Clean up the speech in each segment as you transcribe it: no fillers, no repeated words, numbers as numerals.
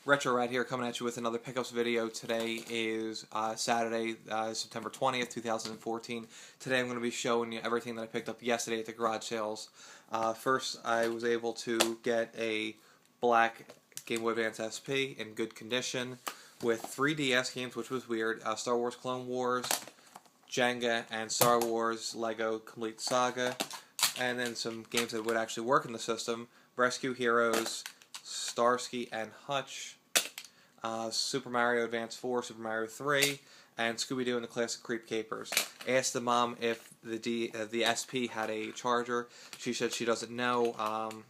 Retro Rad here, coming at you with another pickups video. Today is Saturday, September 20th, 2014. Today I'm going to be showing you everything that I picked up yesterday at the garage sales. First, I was able to get a black Game Boy Advance SP in good condition with 3 DS games, which was weird. Star Wars Clone Wars, Jenga, and Star Wars Lego Complete Saga. And then some games that would actually work in the system. Rescue Heroes, Starsky and Hutch, Super Mario Advance 4, Super Mario 3, and Scooby-Doo and the Classic Creep Capers. Asked the mom if the SP had a charger. She said she doesn't know,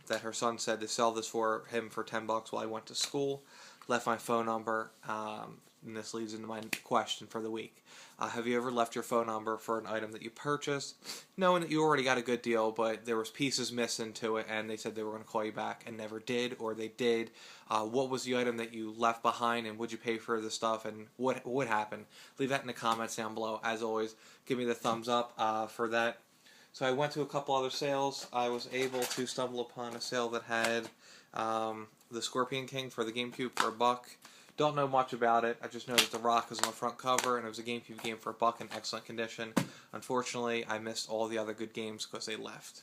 that her son said to sell this for him for $10 while I went to school. Left my phone number, and this leads into my question for the week. Have you ever left your phone number for an item that you purchased, knowing that you already got a good deal, but there was pieces missing to it, and they said they were going to call you back and never did, or they did? What was the item that you left behind, and would you pay for the stuff, and what happened? Leave that in the comments down below. As always, give me the thumbs up for that. So I went to a couple other sales. I was able to stumble upon a sale that had the Scorpion King for the GameCube for $1. Don't know much about it. I just know that The Rock is on the front cover, and it was a GameCube game for $1 in excellent condition. Unfortunately, I missed all the other good games because they left.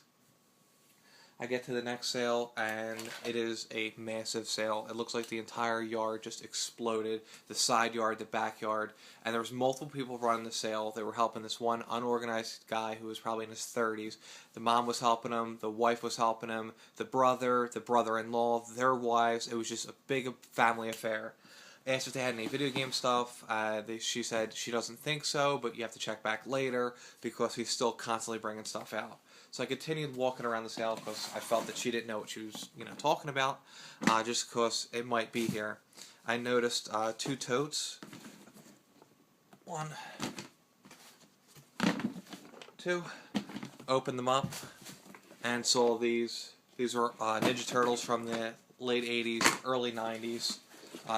I get to the next sale, and it is a massive sale. It looks like the entire yard just exploded. The side yard, the backyard, and there was multiple people running the sale. They were helping this one unorganized guy who was probably in his 30s. The mom was helping him. The wife was helping him. The brother-in-law, their wives. It was just a big family affair. Asked if they had any video game stuff. She said she doesn't think so, but you have to check back later because he's still constantly bringing stuff out. So I continued walking around the sale because I felt that she didn't know what she was, talking about, just because it might be here. I noticed 2 totes. 1, 2. Opened them up and saw these. These were Ninja Turtles from the late 80s, early 90s.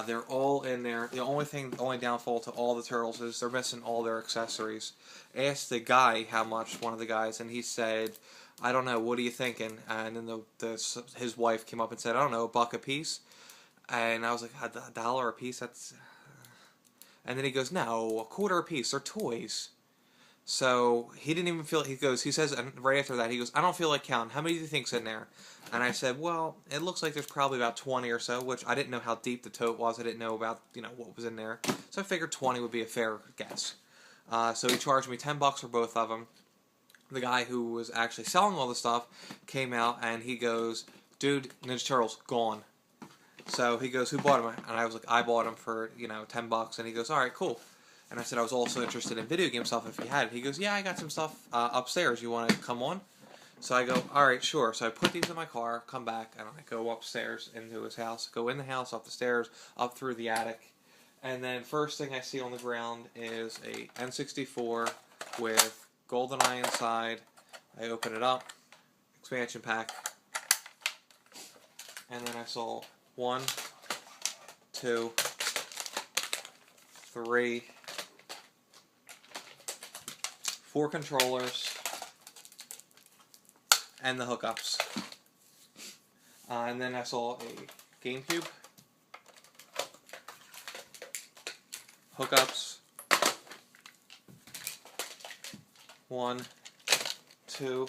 They're all in there. The only downfall to all the Turtles is they're missing all their accessories. Asked the guy how much, one of the guys, and he said, I don't know, what are you thinking? And then his wife came up and said, I don't know, $1 a piece? And I was like, $1 a piece? That's... And then he goes, no, $0.25 a piece. They're toys. So he didn't even feel, he says, and right after that, he goes, I don't feel like counting. How many do you think's in there? And I said, well, it looks like there's probably about 20 or so, which I didn't know how deep the tote was. I didn't know about, what was in there. So I figured 20 would be a fair guess. So he charged me $10 for both of them. The guy who was actually selling all the stuff came out and he goes, dude, Ninja Turtles, gone. So he goes, who bought them? And I was like, I bought them for, $10. And he goes, all right, cool. And I said I was also interested in video game stuff if he had it. He goes, yeah, I got some stuff upstairs. You want to come on? So I go, all right, sure. So I put these in my car, come back, and I go upstairs into his house. Go in the house, up the stairs, up through the attic. And then first thing I see on the ground is a N64 with GoldenEye inside. I open it up, expansion pack. And then I saw 1, 2, 3, 4 controllers, and the hookups. And then I saw a GameCube, hookups, 1, 2,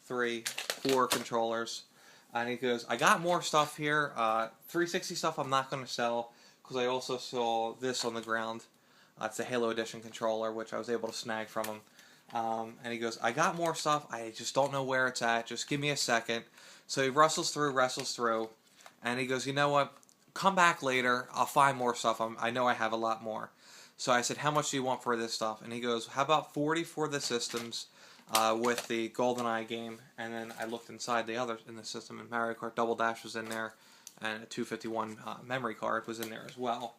3, 4 controllers. And he goes, I got more stuff here. 360 stuff I'm not going to sell because I also saw this on the ground. It's the Halo Edition controller, which I was able to snag from him. And he goes, I got more stuff. I just don't know where it's at. Just give me a second. So he wrestles through, and he goes, you know what? Come back later. I'll find more stuff. I know I have a lot more. So I said, how much do you want for this stuff? And he goes, how about 40 for the systems with the GoldenEye game? And then I looked inside the others in the system, and Mario Kart Double Dash was in there, and a 251 memory card was in there as well.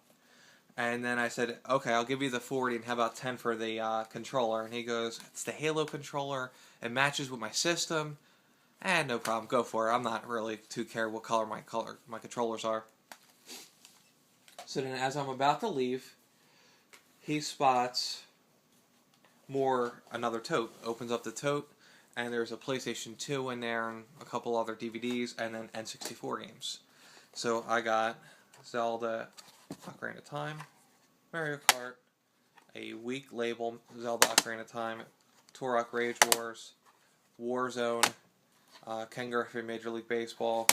And then I said, okay, I'll give you the 40, and how about 10 for the controller? And he goes, it's the Halo controller. It matches with my system. No problem, go for it. I'm not really too care what color my controllers are. So then as I'm about to leave, he spots another tote. Opens up the tote, and there's a PlayStation 2 in there and a couple other DVDs and then N64 games. So I got Zelda Ocarina of Time, Mario Kart, a weak label Zelda Ocarina of Time, Turok Rage Wars, Warzone, Ken Griffey Major League Baseball,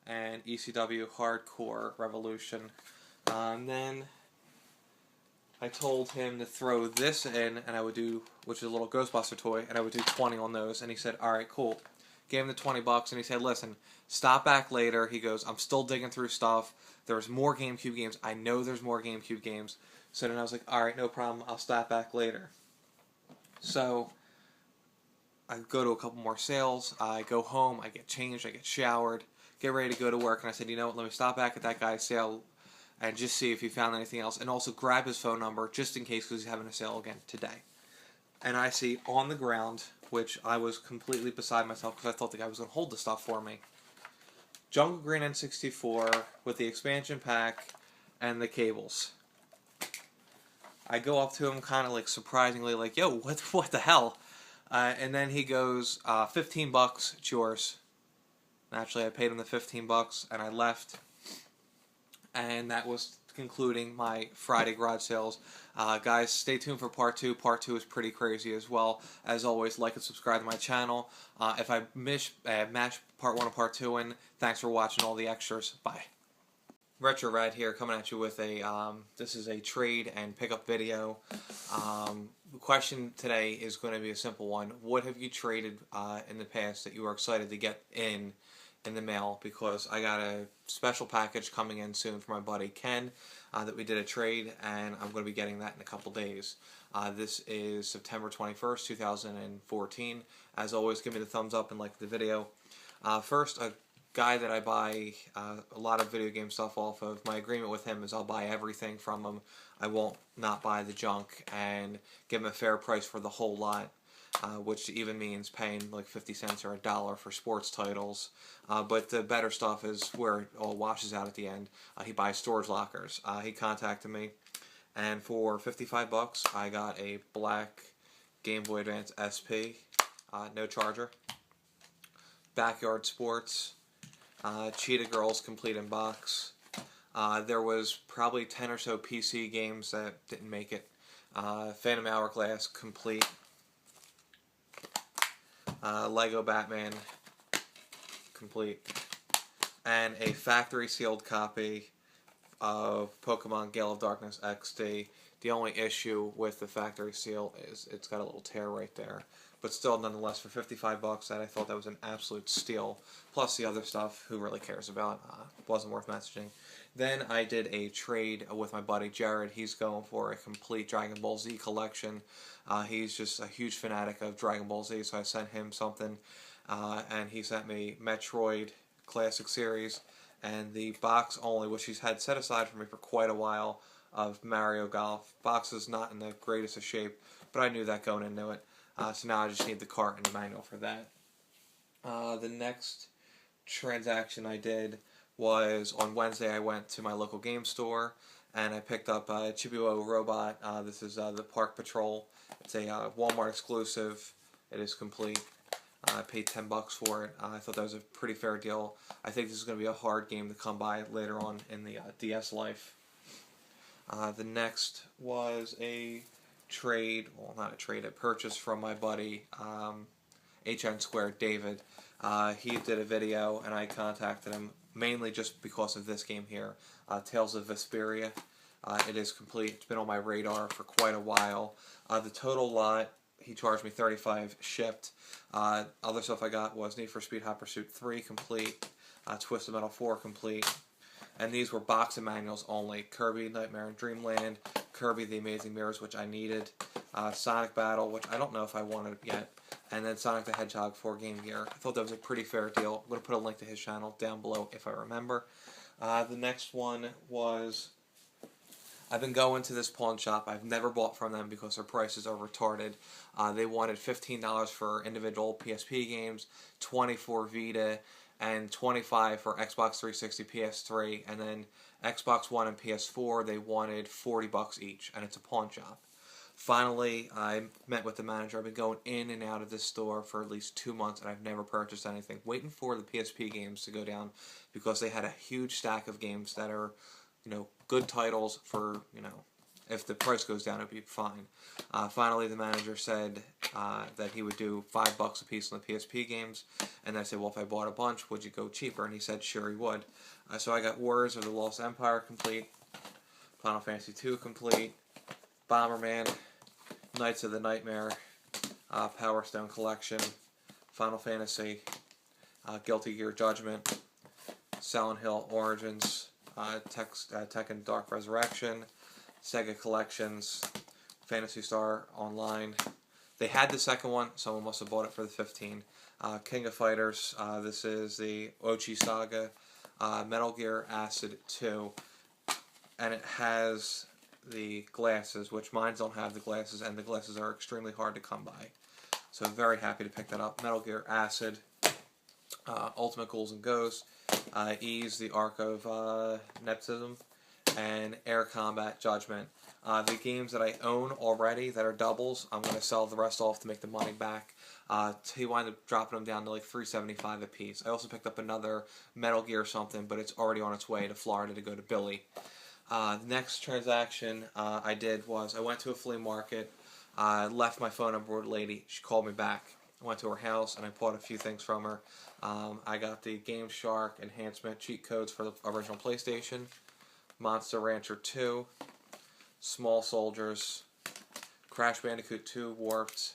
and ECW Hardcore Revolution. And then I told him to throw this in, and I would do, which is a little Ghostbuster toy, and I would do 20 on those. And he said, all right, cool. Gave him the $20, and he said, listen, stop back later. He goes, I'm still digging through stuff. There's more GameCube games. I know there's more GameCube games. So then I was like, all right, no problem. I'll stop back later. So I go to a couple more sales. I go home. I get changed. I get showered. Get ready to go to work. And I said, you know what? Let me stop back at that guy's sale and just see if he found anything else. And also grab his phone number just in case, because he's having a sale again today. And I see on the ground, which I was completely beside myself because I thought the guy was going to hold the stuff for me, Jungle Green N64 with the expansion pack and the cables. I go up to him kind of like surprisingly like, yo, what the hell? And then he goes, $15, it's yours. Naturally, I paid him the $15 and I left. And that was concluding my Friday garage sales. Guys, stay tuned for part 2. Part 2 is pretty crazy as well. As always, like and subscribe to my channel. If I match part 1 and part 2 in, thanks for watching all the extras. Bye. Retro Rad here, coming at you with this is a trade and pickup video. The question today is going to be a simple one. What have you traded in the past that you were excited to get in the mail? Because I got a special package coming in soon for my buddy Ken that we did a trade, and I'm going to be getting that in a couple days. This is September 21st, 2014. As always, give me the thumbs up and like the video. First, a guy that I buy a lot of video game stuff off of, my agreement with him is I'll buy everything from him. I won't not buy the junk and give him a fair price for the whole lot. Which even means paying like 50 cents or $1 for sports titles. But the better stuff is where it all washes out at the end. He buys storage lockers. He contacted me, and for $55 I got a black Game Boy Advance SP, no charger. Backyard Sports, Cheetah Girls Complete in Box. There was probably 10 or so PC games that didn't make it. Phantom Hourglass Complete. Lego Batman Complete, and a factory sealed copy of Pokemon Gale of Darkness XD. The only issue with the factory seal is it's got a little tear right there, but still, nonetheless, for $55 that I thought that was an absolute steal. Plus the other stuff, who really cares about, wasn't worth messaging. Then I did a trade with my buddy Jared. He's going for a complete Dragon Ball Z collection. He's just a huge fanatic of Dragon Ball Z, so I sent him something, and he sent me Metroid Classic Series and the box only, which he's had set aside for me for quite a while, of Mario Golf. Box is not in the greatest of shape, but I knew that going into it. So now I just need the cart and the manual for that. The next transaction I did was on Wednesday. I went to my local game store and I picked up a Chibi-Wo robot. This is the Park Patrol. It's a Walmart exclusive. It is complete. I paid $10 for it. I thought that was a pretty fair deal. I think this is going to be a hard game to come by later on in the DS life. The next was a trade, well, not a trade, a purchase from my buddy Hnsquared David. He did a video and I contacted him mainly just because of this game here, Tales of Vesperia. It is complete. It's been on my radar for quite a while. The total lot, he charged me $35 shipped. Other stuff I got was Need for Speed Hot Pursuit 3 complete, Twisted Metal 4 complete, and these were box and manuals only. Kirby Nightmare in Dreamland, Kirby The Amazing Mirrors, which I needed, Sonic Battle, which I don't know if I wanted yet, and then Sonic the Hedgehog 4 Game Gear. I thought that was a pretty fair deal. I'm going to put a link to his channel down below if I remember. The next one was I've been going to this pawn shop. I've never bought from them because their prices are retarded. They wanted $15 for individual PSP games, $20 for Vita, and $25 for Xbox 360, PS3, and then Xbox One and PS4. They wanted $40 each, and it's a pawn shop. Finally, I met with the manager. I've been going in and out of this store for at least 2 months, and I've never purchased anything. Waiting for the PSP games to go down because they had a huge stack of games that are, good titles for, if the price goes down, it'd be fine. Finally, the manager said that he would do $5 a piece on the PSP games, and I said, well, if I bought a bunch, would you go cheaper? And he said, sure, he would. So I got Warriors of the Lost Empire complete, Final Fantasy II complete, Bomberman, Knights of the Nightmare, Power Stone Collection, Final Fantasy, Guilty Gear Judgment, Silent Hill Origins, Tekken Dark Resurrection, Sega Collections, Phantasy Star Online. They had the second one, someone must have bought it for the 15. King of Fighters, this is the Ochi Saga, Metal Gear Acid 2, and it has the glasses, which mine don't have the glasses, and the glasses are extremely hard to come by. So I'm very happy to pick that up. Metal Gear Acid, Ultimate Ghouls and Ghosts, Ys, the Ark of Nepotism, and Air Combat Judgment. The games that I own already that are doubles, I'm going to sell the rest off to make the money back. He wound up dropping them down to like $3.75 a piece. I also picked up another Metal Gear something, but it's already on its way to Florida to go to Billy. The next transaction I did was I went to a flea market, left my phone number with a lady. She called me back. I went to her house and I bought a few things from her. I got the Game Shark enhancement cheat codes for the original PlayStation, Monster Rancher 2, Small Soldiers, Crash Bandicoot 2 Warped,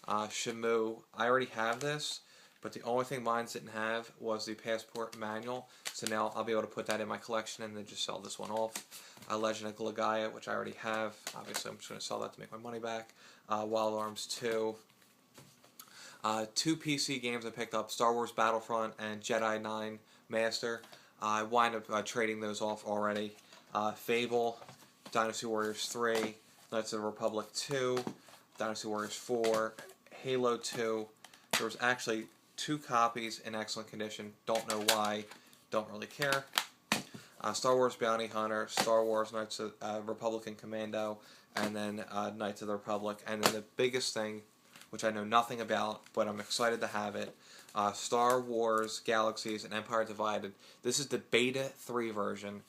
Shamu. I already have this, but the only thing mine didn't have was the passport manual. So now I'll be able to put that in my collection and then just sell this one off. Legend of Glagaia, which I already have. Obviously, I'm just going to sell that to make my money back. Wild Arms 2. Two PC games I picked up, Star Wars Battlefront and Jedi 9 Master. I wind up trading those off already. Fable, Dynasty Warriors 3, Knights of the Republic 2, Dynasty Warriors 4, Halo 2. There was actually 2 copies in excellent condition. Don't know why. Don't really care. Star Wars Bounty Hunter, Star Wars Knights of Republican Commando, and then Knights of the Republic. And then the biggest thing, which I know nothing about, but I'm excited to have it, Star Wars Galaxies and Empire Divided. This is the Beta 3 version.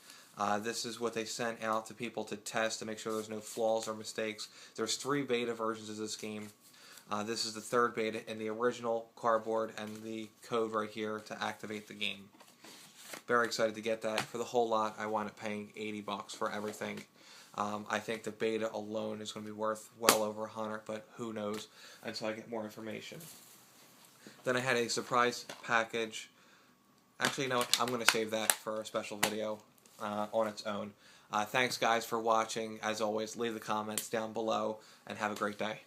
This is what they sent out to people to test to make sure there's no flaws or mistakes. There's 3 beta versions of this game. This is the 3rd beta in the original cardboard and the code right here to activate the game. Very excited to get that. For the whole lot, I wound up paying $80 for everything. I think the beta alone is going to be worth well over $100, but who knows until I get more information. Then I had a surprise package. Actually, you know what? I'm going to save that for a special video on its own. Thanks, guys, for watching. As always, leave the comments down below, and have a great day.